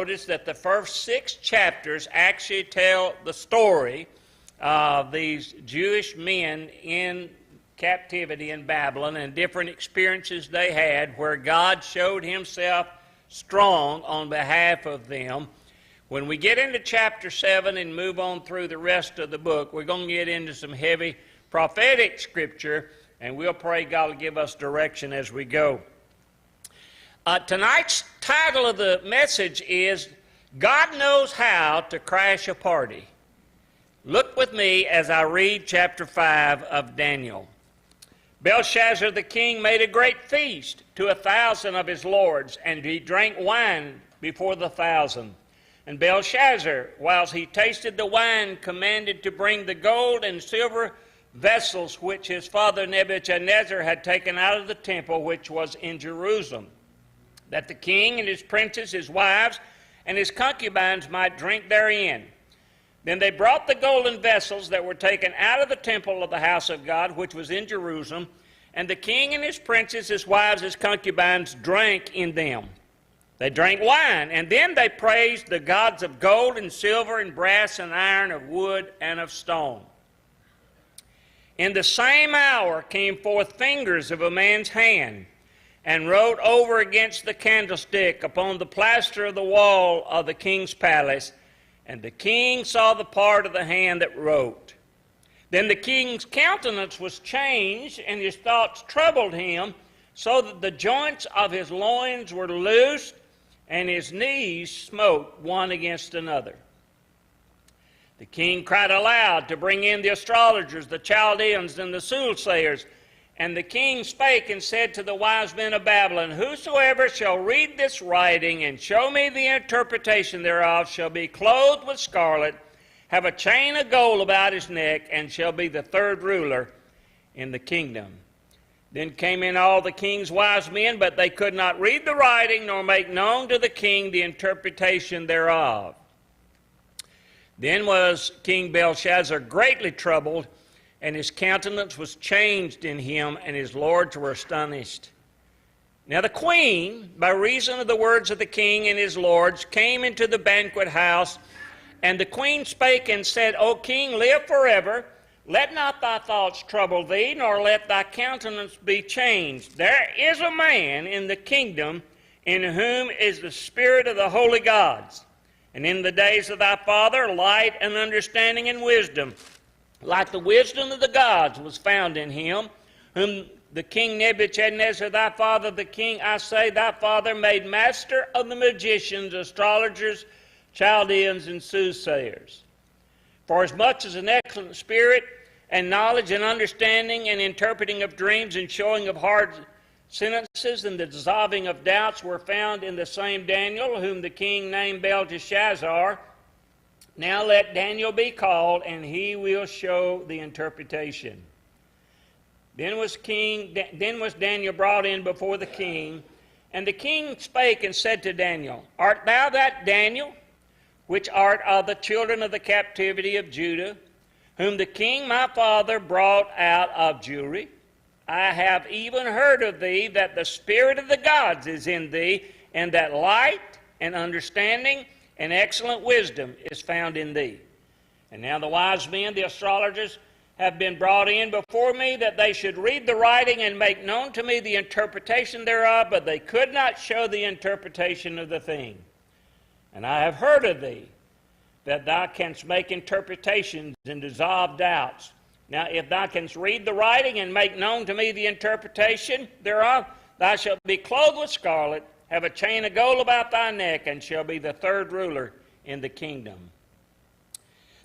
notice that the first 6 chapters actually tell the story of these Jewish men in captivity in Babylon and different experiences they had where God showed himself strong on behalf of them. When we get into chapter 7 and move on through the rest of the book, we're going to get into some heavy prophetic scripture, and we'll pray God will give us direction as we go. Tonight's title of the message is God Knows How to Crash a Party. Look with me as I read chapter 5 of Daniel. Belshazzar the king made a great feast to 1,000 of his lords, and he drank wine before the 1,000. And Belshazzar, whilst he tasted the wine, commanded to bring the gold and silver vessels which his father Nebuchadnezzar had taken out of the temple which was in Jerusalem, that the king and his princes, his wives, and his concubines might drink therein. Then they brought the golden vessels that were taken out of the temple of the house of God, which was in Jerusalem, and the king and his princes, his wives, his concubines drank in them. They drank wine, and then they praised the gods of gold and silver and brass and iron, of wood and of stone. In the same hour came forth fingers of a man's hand, and wrote over against the candlestick upon the plaster of the wall of the king's palace. And the king saw the part of the hand that wrote. Then the king's countenance was changed, and his thoughts troubled him, so that the joints of his loins were loosed, and his knees smote one against another. The king cried aloud to bring in the astrologers, the Chaldeans, and the soothsayers. And the king spake and said to the wise men of Babylon, Whosoever shall read this writing and show me the interpretation thereof shall be clothed with scarlet, have a chain of gold about his neck, and shall be the third ruler in the kingdom. Then came in all the king's wise men, but they could not read the writing, nor make known to the king the interpretation thereof. Then was King Belshazzar greatly troubled, and his countenance was changed in him, and his lords were astonished. Now the queen, by reason of the words of the king and his lords, came into the banquet house, and the queen spake and said, O king, live forever. Let not thy thoughts trouble thee, nor let thy countenance be changed. There is a man in the kingdom in whom is the spirit of the holy gods. And in the days of thy father, light and understanding and wisdom, like the wisdom of the gods, was found in him, whom the king Nebuchadnezzar, thy father, the king, I say, thy father, made master of the magicians, astrologers, Chaldeans, and soothsayers. For as much as an excellent spirit and knowledge and understanding and interpreting of dreams and showing of hard sentences and the dissolving of doubts were found in the same Daniel, whom the king named Belteshazzar, now let Daniel be called, and he will show the interpretation. Then was Daniel brought in before the king, and the king spake and said to Daniel, Art thou that Daniel, which art of the children of the captivity of Judah, whom the king my father brought out of Jewry? I have even heard of thee that the spirit of the gods is in thee, and that light and understanding and excellent wisdom is found in thee. And now the wise men, the astrologers, have been brought in before me, that they should read the writing and make known to me the interpretation thereof, but they could not show the interpretation of the thing. And I have heard of thee, that thou canst make interpretations and dissolve doubts. Now if thou canst read the writing and make known to me the interpretation thereof, thou shalt be clothed with scarlet, have a chain of gold about thy neck, and shall be the third ruler in the kingdom.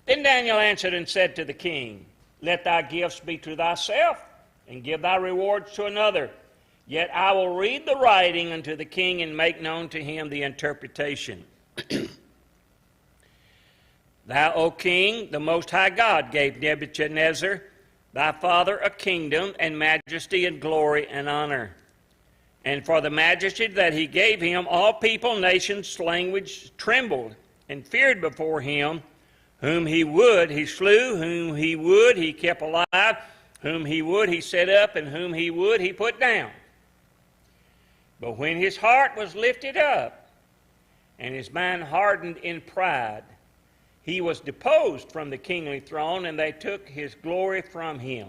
Then Daniel answered and said to the king, Let thy gifts be to thyself, and give thy rewards to another. Yet I will read the writing unto the king, and make known to him the interpretation. Thou, O king, the Most High God, gave Nebuchadnezzar, thy father, a kingdom, and majesty, and glory, and honor. And for the majesty that he gave him, all people, nations, language trembled and feared before him. Whom he would, he slew. Whom he would, he kept alive. Whom he would, he set up. And whom he would, he put down. But when his heart was lifted up, and his mind hardened in pride. He was deposed from the kingly throne, and they took his glory from him.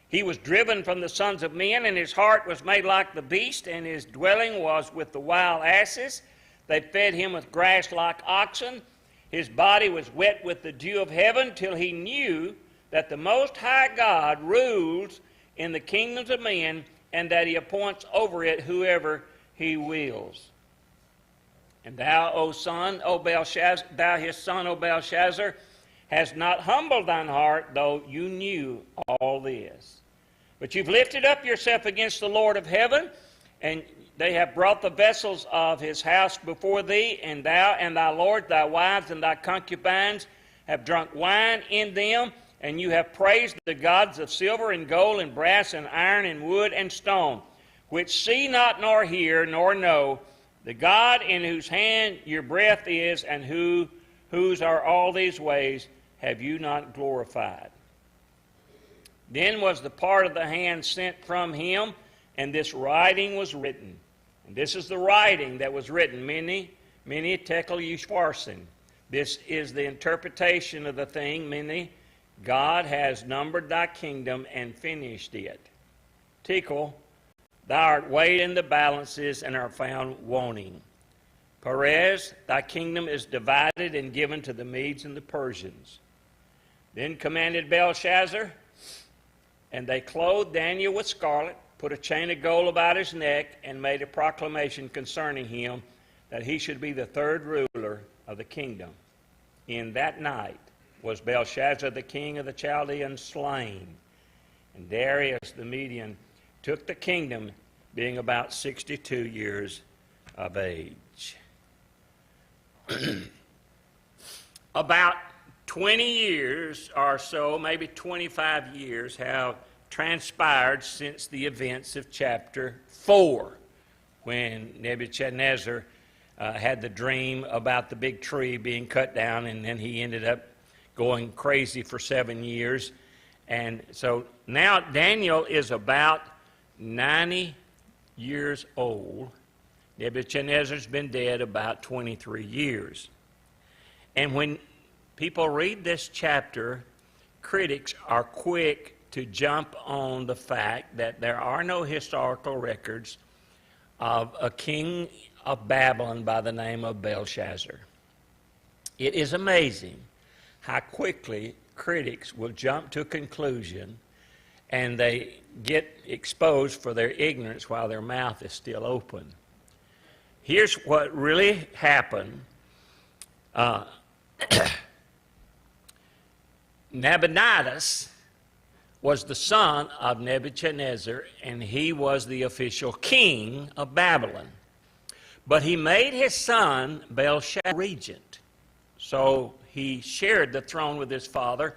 He was driven from the sons of men, and his heart was made like the beast, and his dwelling was with the wild asses. They fed him with grass like oxen. His body was wet with the dew of heaven, till he knew that the Most High God rules in the kingdoms of men, and that he appoints over it whoever he wills. And thou, O son, O Belshazzar, thou his son, O Belshazzar, hast not humbled thine heart, though you knew all this. But you've lifted up yourself against the Lord of heaven, and they have brought the vessels of his house before thee, and thou and thy lord, thy wives and thy concubines have drunk wine in them, and you have praised the gods of silver and gold and brass and iron and wood and stone, which see not nor hear nor know, the God in whose hand your breath is, and whose are all these ways, have you not glorified? Then was the part of the hand sent from him, and this writing was written. And this is the writing that was written, many tekel ushwarsin. This is the interpretation of the thing, many. God has numbered thy kingdom and finished it. Tekel, thou art weighed in the balances and are found wanting. Perez, thy kingdom is divided and given to the Medes and the Persians. Then commanded Belshazzar, and they clothed Daniel with scarlet, put a chain of gold about his neck, and made a proclamation concerning him, that he should be the third ruler of the kingdom. In that night was Belshazzar the king of the Chaldeans slain, and Darius the Median took the kingdom, being about 62 years of age. About 20 years or so, maybe 25 years, have transpired since the events of chapter 4, when Nebuchadnezzar had the dream about the big tree being cut down, and then he ended up going crazy for 7 years. And so now Daniel is about 90 years old. Nebuchadnezzar's been dead about 23 years. And when people read this chapter, critics are quick to jump on the fact that there are no historical records of a king of Babylon by the name of Belshazzar. It is amazing how quickly critics will jump to a conclusion, and they get exposed for their ignorance while their mouth is still open. Here's what really happened. Nabonidus was the son of Nebuchadnezzar, and he was the official king of Babylon. But he made his son Belshazzar regent. So he shared the throne with his father,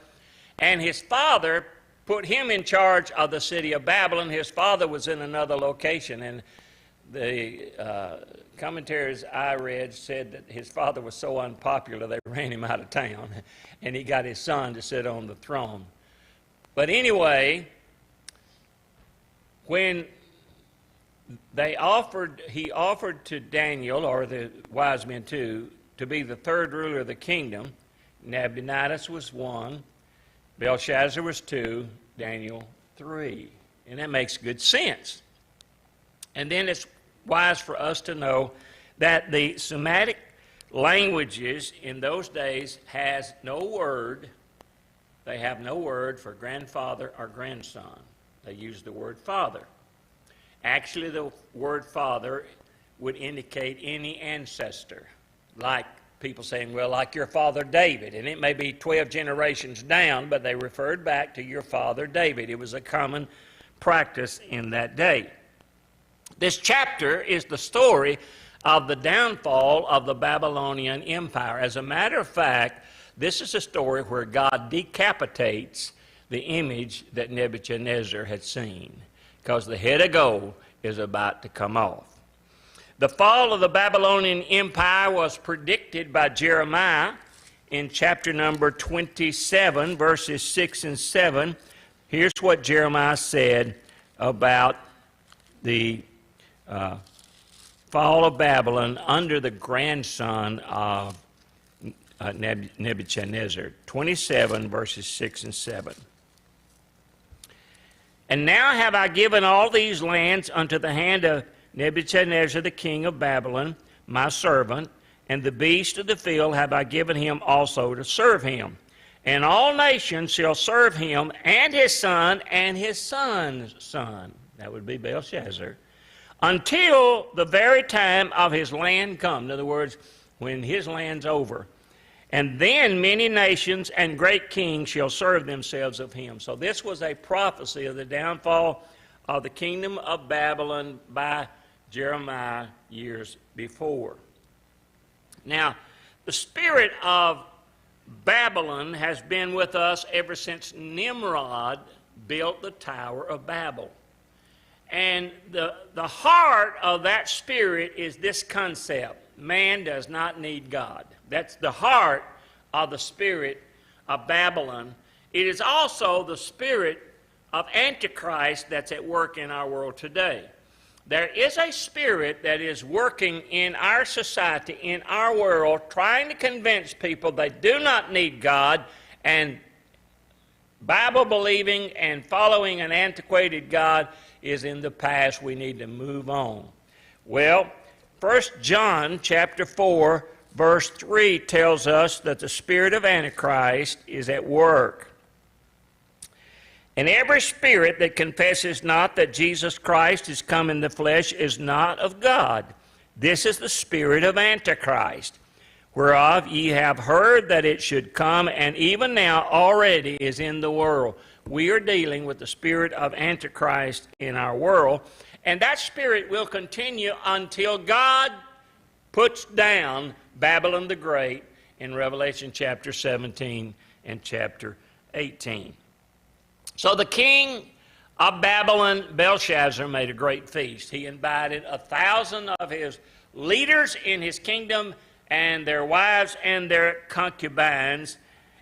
and his father put him in charge of the city of Babylon. His father was in another location, and the commentaries I read said that his father was so unpopular they ran him out of town, and he got his son to sit on the throne. But anyway, when he offered to Daniel, or the wise men too, to be the third ruler of the kingdom. Nabonidus was 1, Belshazzar was 2, Daniel 3. And that makes good sense. And then it's wise for us to know that the Semitic languages in those days has no word. They have no word for grandfather or grandson. They use the word father. Actually, the word father would indicate any ancestor, like people saying, well, like your father David. And it may be 12 generations down, but they referred back to your father David. It was a common practice in that day. This chapter is the story of the downfall of the Babylonian Empire. As a matter of fact, this is a story where God decapitates the image that Nebuchadnezzar had seen, because the head of gold is about to come off. The fall of the Babylonian Empire was predicted by Jeremiah in chapter number 27, verses 6 and 7. Here's what Jeremiah said about the fall of Babylon under the grandson of Nebuchadnezzar. 27 verses 6 and 7. And now have I given all these lands unto the hand of Nebuchadnezzar the king of Babylon, my servant, and the beast of the field have I given him also to serve him. And all nations shall serve him, and his son, and his son's son. That would be Belshazzar. Until the very time of his land come. In other words, when his land's over. And then many nations and great kings shall serve themselves of him. So this was a prophecy of the downfall of the kingdom of Babylon by Jeremiah years before. Now, the spirit of Babylon has been with us ever since Nimrod built the Tower of Babel. And the heart of that spirit is this concept: man does not need God. That's the heart of the spirit of Babylon. It is also the spirit of Antichrist that's at work in our world today. There is a spirit that is working in our society, in our world, trying to convince people they do not need God, and Bible-believing and following an antiquated God is in the past. We need to move on. Well, 1 John chapter 4, verse 3 tells us that the spirit of Antichrist is at work. And every spirit that confesses not that Jesus Christ is come in the flesh is not of God. This is the spirit of Antichrist, whereof ye have heard that it should come, and even now already is in the world. We are dealing with the spirit of Antichrist in our world, and that spirit will continue until God puts down Babylon the Great in Revelation chapter 17 and chapter 18. So the king of Babylon, Belshazzar, made a great feast. He invited 1,000 of his leaders in his kingdom and their wives and their concubines.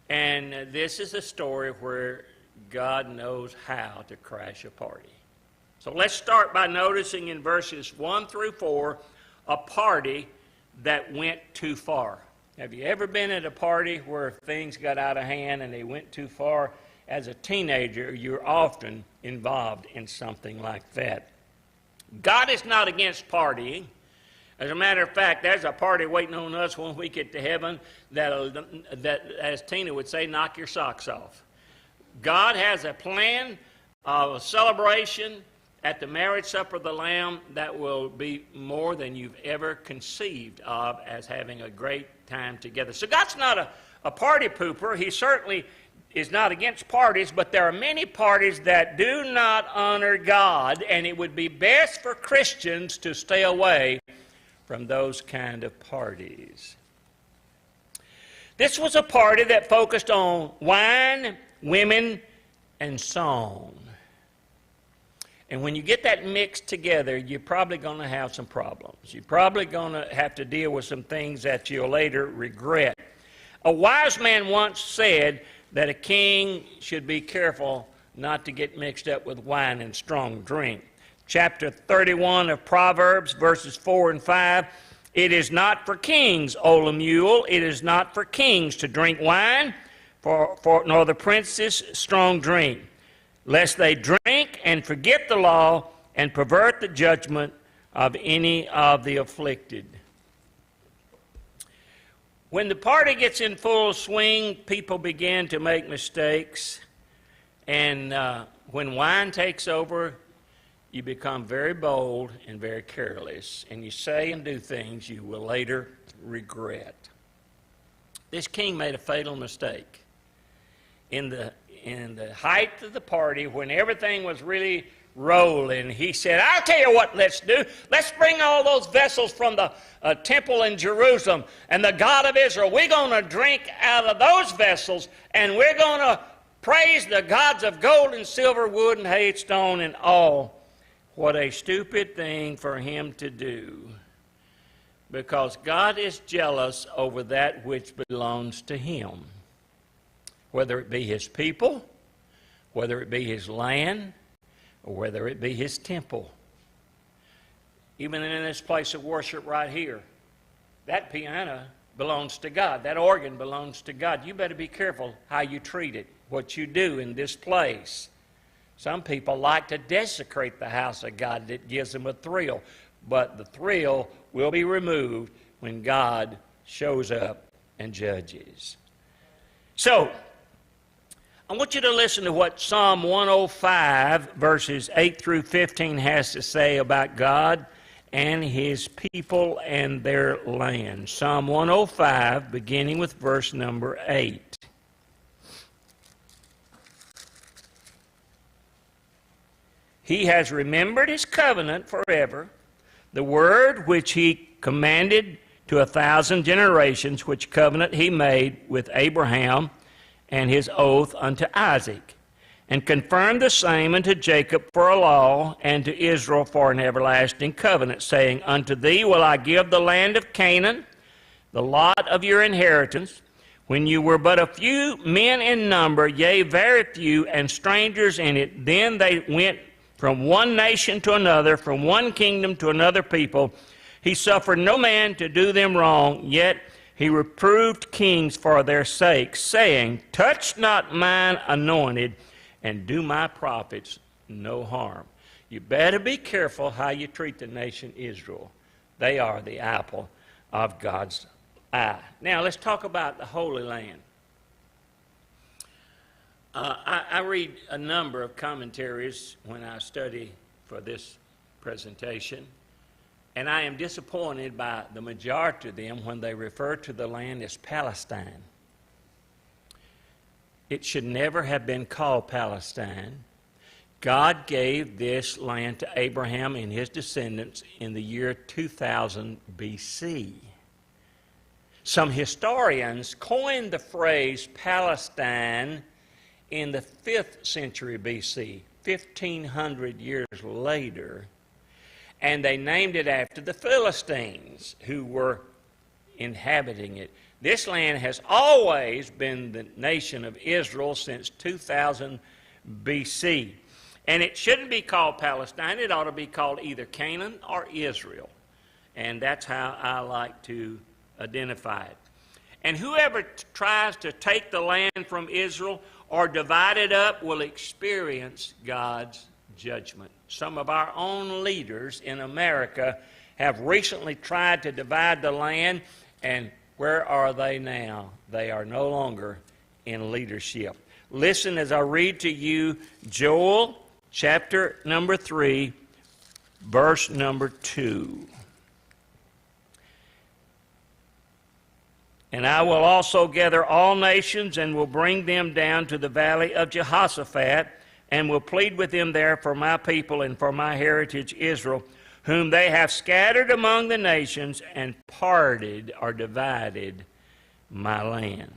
And this is a story where God knows how to crash a party. So let's start by noticing in verses 1 through 4 a party that went too far. Have you ever been at a party where things got out of hand and they went too far? As a teenager, you're often involved in something like that. God is not against partying. As a matter of fact, there's a party waiting on us when we get to heaven that, as Tina would say, knock your socks off. God has a plan of a celebration at the marriage supper of the Lamb that will be more than you've ever conceived of as having a great time together. So God's not a party pooper. He certainly is not against parties, but there are many parties that do not honor God, and it would be best for Christians to stay away from those kind of parties. This was a party that focused on wine, women, and song. And when you get that mixed together, you're probably going to have some problems. You're probably going to have to deal with some things that you'll later regret. A wise man once said that a king should be careful not to get mixed up with wine and strong drink. Chapter 31 of Proverbs, verses 4 and 5, it is not for kings, O Lemuel, it is not for kings to drink wine, nor the princes strong drink, lest they drink and forget the law and pervert the judgment of any of the afflicted. When the party gets in full swing, people begin to make mistakes. And when wine takes over, you become very bold and very careless. And you say and do things you will later regret. This king made a fatal mistake. In the height of the party, when everything was really rolling, he said, I'll tell you what let's do. Let's bring all those vessels from the temple in Jerusalem and the God of Israel. We're going to drink out of those vessels, and we're going to praise the gods of gold and silver, wood and hay, stone and all. What a stupid thing for him to do, because God is jealous over that which belongs to him, whether it be his people, whether it be his land, or whether it be his temple. even in this place of worship right here. That piano belongs to God. That organ belongs to God. You better be careful how you treat it, what you do in this place. Some people like to desecrate the house of God. It gives them a thrill. But the thrill will be removed when God shows up and judges. So, I want you to listen to what Psalm 105, verses 8 through 15 has to say about God and His people and their land. Psalm 105, beginning with verse number 8. He has remembered His covenant forever, the word which He commanded to 1,000 generations, which covenant He made with Abraham and His oath unto Isaac, and confirmed the same unto Jacob for a law, and to Israel for an everlasting covenant, saying, Unto thee will I give the land of Canaan, the lot of your inheritance, when you were but a few men in number, yea, very few, and strangers in it. Then they went from one nation to another, from one kingdom to another people. He suffered no man to do them wrong, yet He reproved kings for their sake, saying, Touch not mine anointed, and do my prophets no harm. You better be careful how you treat the nation Israel. They are the apple of God's eye. Now let's talk about the Holy Land. I read a number of commentaries when I study for this presentation, and I am disappointed by the majority of them when they refer to the land as Palestine. It should never have been called Palestine. God gave this land to Abraham and his descendants in the year 2000 BC. Some historians coined the phrase Palestine in the 5th century BC, 1,500 years later, and they named it after the Philistines who were inhabiting it. This land has always been the nation of Israel since 2000 BC. And it shouldn't be called Palestine. It ought to be called either Canaan or Israel. And that's how I like to identify it. And whoever tries to take the land from Israel or divide it up will experience God's judgment. Some of our own leaders in America have recently tried to divide the land, and where are they now? They are no longer in leadership. Listen as I read to you Joel chapter number 3, verse number 2. And I will also gather all nations and will bring them down to the valley of Jehoshaphat, and will plead with them there for my people and for my heritage Israel, whom they have scattered among the nations and parted or divided my land.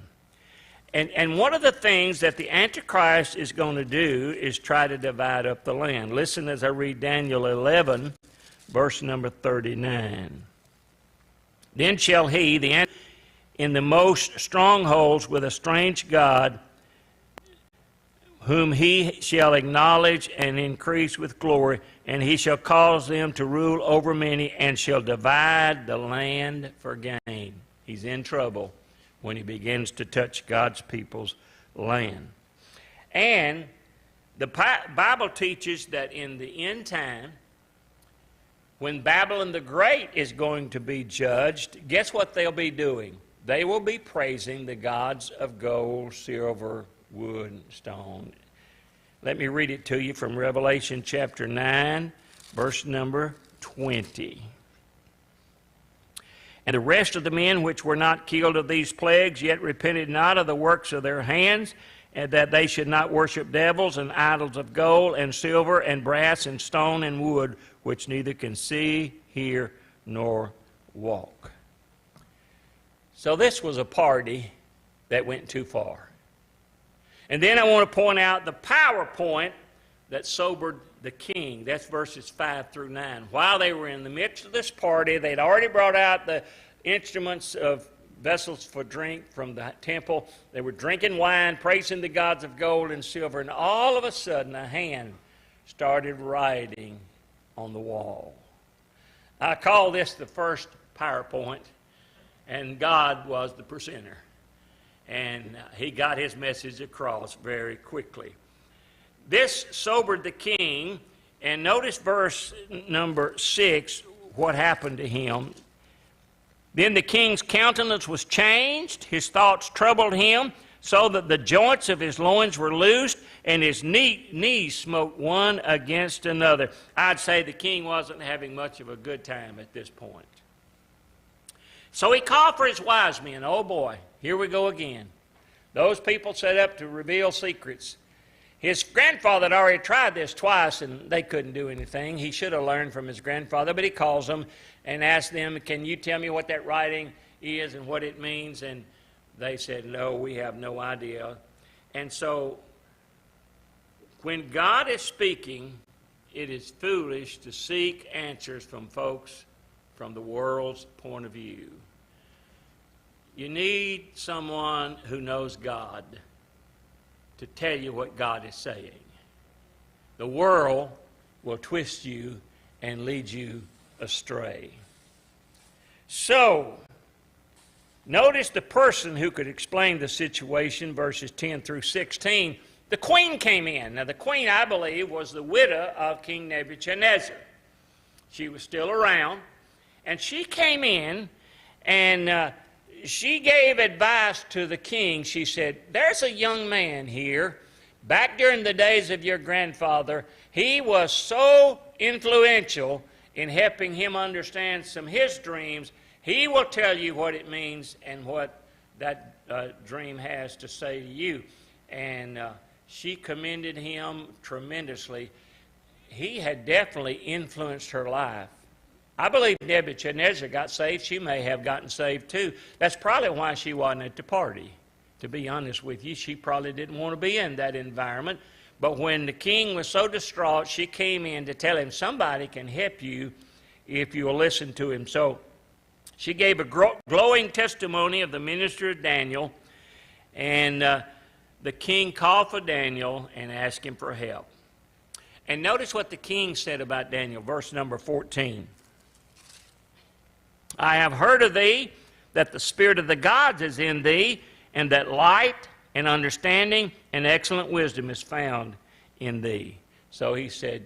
And one of the things that the Antichrist is going to do is try to divide up the land. Listen as I read Daniel 11, verse number 39. Then shall he, the Antichrist, in the most strongholds with a strange God, whom he shall acknowledge and increase with glory, and he shall cause them to rule over many, and shall divide the land for gain. He's in trouble when he begins to touch God's people's land. And the Bible teaches that in the end time, when Babylon the Great is going to be judged, guess what they'll be doing? They will be praising the gods of gold, silver, wood, and stone. Let me read it to you from Revelation chapter 9, verse number 20. And the rest of the men which were not killed of these plagues yet repented not of the works of their hands, and that they should not worship devils and idols of gold and silver and brass and stone and wood, which neither can see, hear, nor walk. So this was a party that went too far. And then I want to point out the PowerPoint that sobered the king. That's verses 5 through 9. While they were in the midst of this party, they'd already brought out the instruments of vessels for drink from the temple. They were drinking wine, praising the gods of gold and silver, and all of a sudden a hand started writing on the wall. I call this the first PowerPoint, and God was the presenter. And he got his message across very quickly. This sobered the king, and notice verse number 6, what happened to him. Then the king's countenance was changed, his thoughts troubled him, so that the joints of his loins were loosed, and his knees smote one against another. I'd say the king wasn't having much of a good time at this point. So he called for his wise men. Oh boy, here we go again. Those people set up to reveal secrets. His grandfather had already tried this twice, and they couldn't do anything. He should have learned from his grandfather, but he calls them and asks them, can you tell me what that writing is and what it means? And they said, no, we have no idea. And so when God is speaking, it is foolish to seek answers from folks from the world's point of view. You need someone who knows God to tell you what God is saying. The world will twist you and lead you astray. So, notice the person who could explain the situation, verses 10 through 16. The queen came in. Now, the queen, I believe, was the widow of King Nebuchadnezzar. She was still around. And she came in, and she gave advice to the king. She said, there's a young man here. Back during the days of your grandfather, he was so influential in helping him understand some of his dreams. He will tell you what it means and what that dream has to say to you. And she commended him tremendously. He had definitely influenced her life. I believe Nebuchadnezzar got saved. She may have gotten saved too. That's probably why she wasn't at the party. To be honest with you, she probably didn't want to be in that environment. But when the king was so distraught, she came in to tell him, somebody can help you if you will listen to him. So she gave a glowing testimony of the ministry of Daniel, and the king called for Daniel and asked him for help. And notice what the king said about Daniel, verse number 14. I have heard of thee, that the spirit of the gods is in thee, and that light and understanding and excellent wisdom is found in thee. So he said,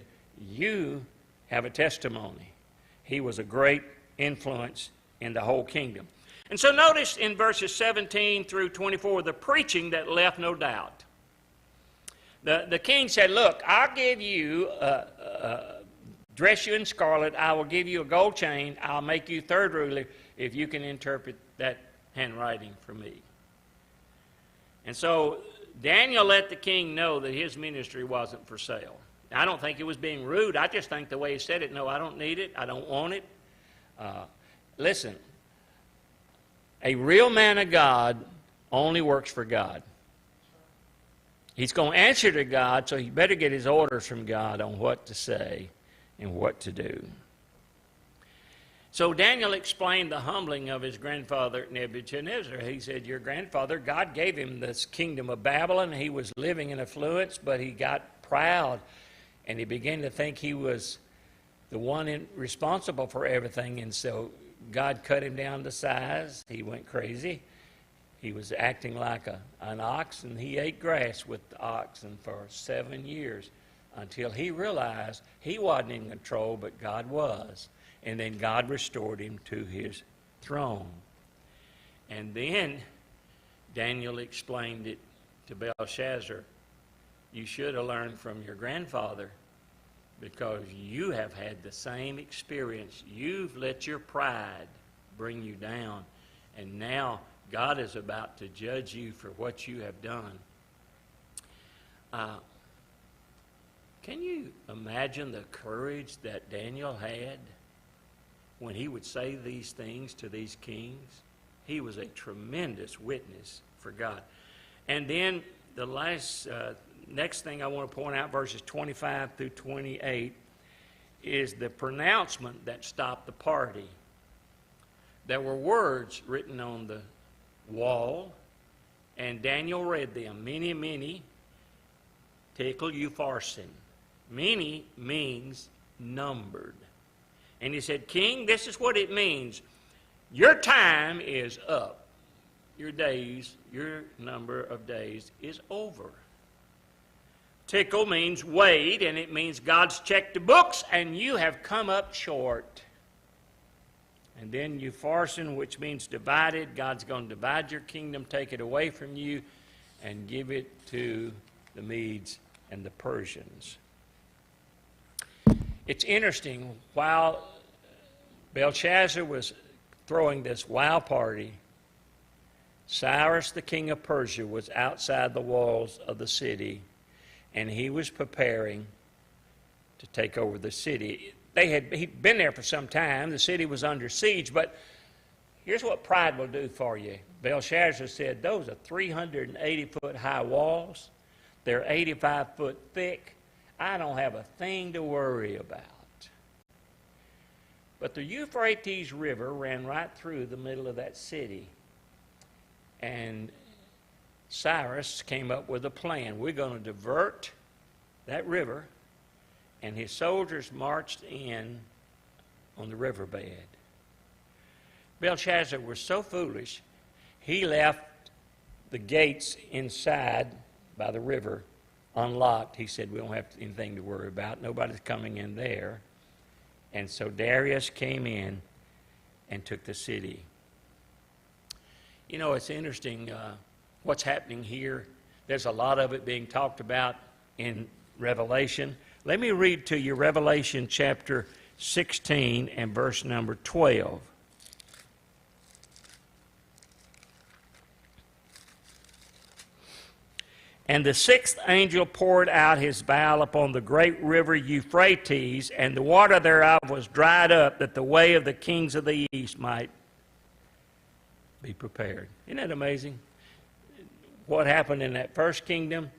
you have a testimony. He was a great influence in the whole kingdom. And so notice in verses 17 through 24, the preaching that left no doubt. The king said, look, I'll give you dress you in scarlet, I will give you a gold chain, I'll make you third ruler if you can interpret that handwriting for me. And so Daniel let the king know that his ministry wasn't for sale. Now, I don't think it was being rude. I just think the way he said it, no, I don't need it, I don't want it. Listen, a real man of God only works for God. He's going to answer to God, so he better get his orders from God on what to say and what to do. So Daniel explained the humbling of his grandfather Nebuchadnezzar. He said, your grandfather, God gave him this kingdom of Babylon. He was living in affluence, but he got proud, and he began to think he was the one responsible for everything. And so God cut him down to size. He went crazy. He was acting like an ox, and he ate grass with the oxen for 7 years until he realized he wasn't in control, but God was. And then God restored him to his throne. And then Daniel explained it to Belshazzar. You should have learned from your grandfather, because you have had the same experience. You've let your pride bring you down, and now God is about to judge you for what you have done. Can you imagine the courage that Daniel had when he would say these things to these kings? He was a tremendous witness for God. And then the next thing I want to point out, verses 25 through 28, is the pronouncement that stopped the party. There were words written on the wall, and Daniel read them. Mene, mene, tekel upharsin. Mene means numbered. And he said, King, this is what it means. Your time is up. Your days, your number of days is over. Tickle means weighed, and it means God's checked the books, and you have come up short. And then Upharsin, which means divided. God's going to divide your kingdom, take it away from you, and give it to the Medes and the Persians. It's interesting, while Belshazzar was throwing this wild party, Cyrus, the king of Persia, was outside the walls of the city, and he was preparing to take over the city. He'd been there for some time. The city was under siege, but here's what pride will do for you. Belshazzar said, those are 380-foot high walls. They're 85 foot thick. I don't have a thing to worry about. But the Euphrates River ran right through the middle of that city. And Cyrus came up with a plan. We're going to divert that river, and his soldiers marched in on the riverbed. Belshazzar was so foolish, he left the gates inside by the river unlocked. He said, we don't have anything to worry about. Nobody's coming in there. And so Darius came in and took the city. You know, it's interesting what's happening here. There's a lot of it being talked about in Revelation. Let me read to you Revelation chapter 16 and verse number 12. And the sixth angel poured out his vial upon the great river Euphrates, and the water thereof was dried up, that the way of the kings of the east might be prepared. Isn't that amazing? What happened in that first kingdom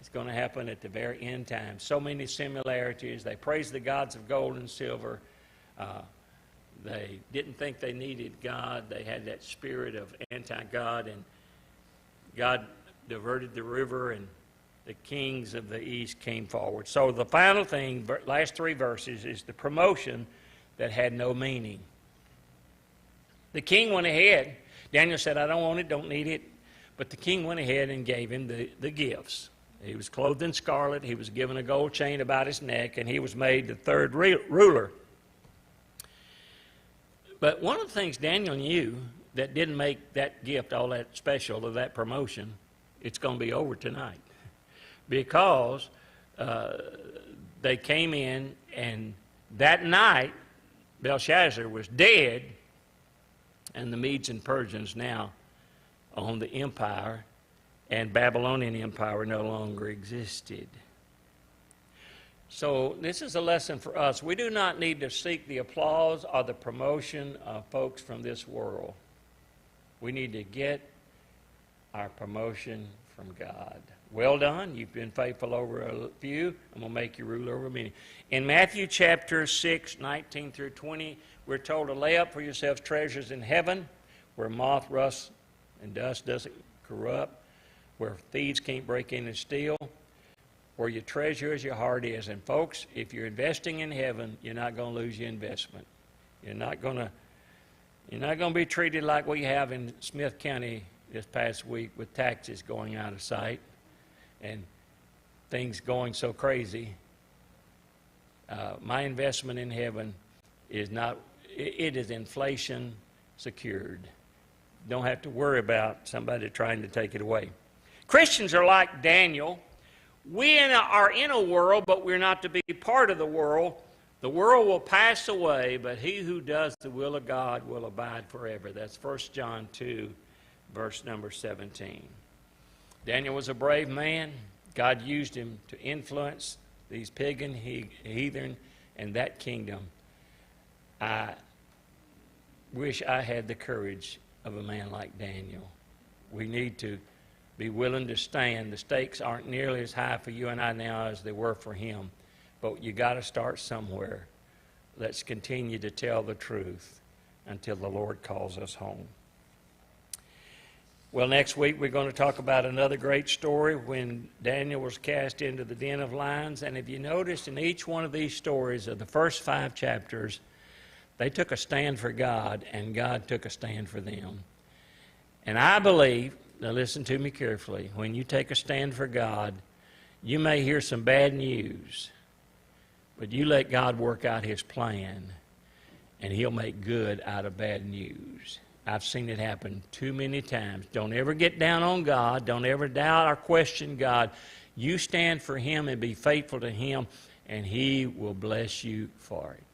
is going to happen at the very end time. So many similarities. They praised the gods of gold and silver. They didn't think they needed God. They had that spirit of anti-God, and God diverted the river, and the kings of the east came forward. So the final thing, last three verses, is the promotion that had no meaning. The king went ahead. Daniel said, I don't want it, don't need it. But the king went ahead and gave him the gifts. He was clothed in scarlet. He was given a gold chain about his neck, and he was made the third ruler. But one of the things Daniel knew that didn't make that gift all that special, or that promotion, it's going to be over tonight. Because they came in, and that night, Belshazzar was dead, and the Medes and Persians now owned the empire, and Babylonian empire no longer existed. So this is a lesson for us. We do not need to seek the applause or the promotion of folks from this world. We need to get our promotion from God. Well done. You've been faithful over a few. I'm going to make you ruler over many. In Matthew chapter 6, 19 through 20, we're told to lay up for yourselves treasures in heaven, where moth, rust, and dust doesn't corrupt, where thieves can't break in and steal, where your treasure is, your heart is. And folks, if you're investing in heaven, you're not going to lose your investment. You're not going to be treated like we have in Smith County this past week, with taxes going out of sight and things going so crazy. My investment in heaven is not, it is inflation secured. Don't have to worry about somebody trying to take it away. Christians are like Daniel. We are in a world, but we're not to be part of the world. The world will pass away, but he who does the will of God will abide forever. That's 1 John 2, verse number 17. Daniel was a brave man. God used him to influence these pagan, heathen, and that kingdom. I wish I had the courage of a man like Daniel. We need to be willing to stand. The stakes aren't nearly as high for you and I now as they were for him. But you got to start somewhere. Let's continue to tell the truth until the Lord calls us home. Well, next week we're going to talk about another great story when Daniel was cast into the den of lions. And if you notice, in each one of these stories of the first 5 chapters, They took a stand for God, and God took a stand for them. And I believe, now listen to me carefully, when you take a stand for God, you may hear some bad news, but you let God work out His plan, and He'll make good out of bad news. I've seen it happen too many times. Don't ever get down on God. Don't ever doubt or question God. You stand for Him and be faithful to Him, and He will bless you for it.